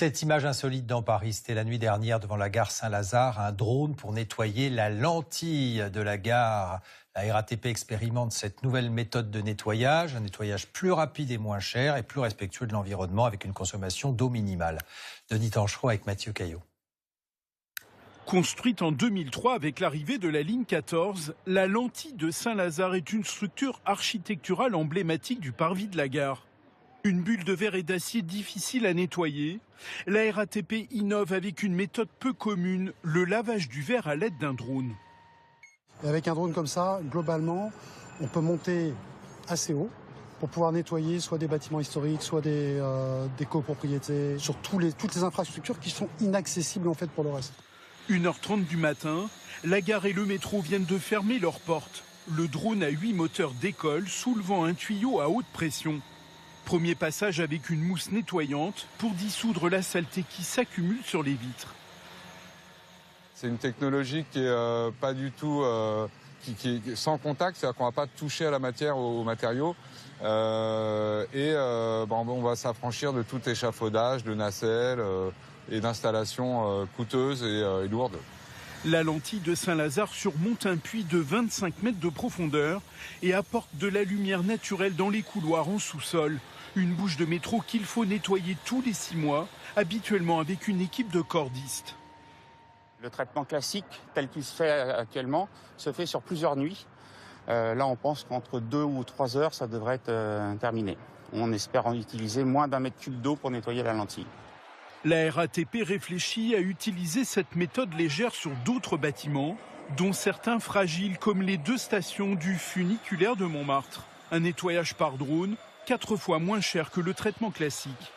Cette image insolite dans Paris, c'était la nuit dernière devant la gare Saint-Lazare, un drone pour nettoyer la lentille de la gare. La RATP expérimente cette nouvelle méthode de nettoyage, un nettoyage plus rapide et moins cher et plus respectueux de l'environnement avec une consommation d'eau minimale. Denis Tanchereau avec Mathieu Caillot. Construite en 2003 avec l'arrivée de la ligne 14, la lentille de Saint-Lazare est une structure architecturale emblématique du parvis de la gare. Une bulle de verre et d'acier difficile à nettoyer. La RATP innove avec une méthode peu commune, le lavage du verre à l'aide d'un drone. Et avec un drone comme ça, globalement, on peut monter assez haut pour pouvoir nettoyer soit des bâtiments historiques, soit des copropriétés, sur toutes les infrastructures qui sont inaccessibles en fait pour le reste. 1h30 du matin, la gare et le métro viennent de fermer leurs portes. Le drone a 8 moteurs décolle, soulevant un tuyau à haute pression. Premier passage avec une mousse nettoyante pour dissoudre la saleté qui s'accumule sur les vitres. C'est une technologie qui est pas du tout qui est sans contact, c'est-à-dire qu'on ne va pas toucher à la matière, aux matériaux. On va s'affranchir de tout échafaudage, de nacelles et d'installations coûteuses et lourdes. La lentille de Saint-Lazare surmonte un puits de 25 mètres de profondeur et apporte de la lumière naturelle dans les couloirs en sous-sol. Une bouche de métro qu'il faut nettoyer tous les 6 mois, habituellement avec une équipe de cordistes. Le traitement classique, tel qu'il se fait actuellement, se fait sur plusieurs nuits. Là, on pense qu'entre 2 ou 3 heures, ça devrait être terminé. On espère en utiliser moins d'1 mètre cube d'eau pour nettoyer la lentille. La RATP réfléchit à utiliser cette méthode légère sur d'autres bâtiments, dont certains fragiles comme les 2 stations du funiculaire de Montmartre. Un nettoyage par drone, 4 fois moins cher que le traitement classique.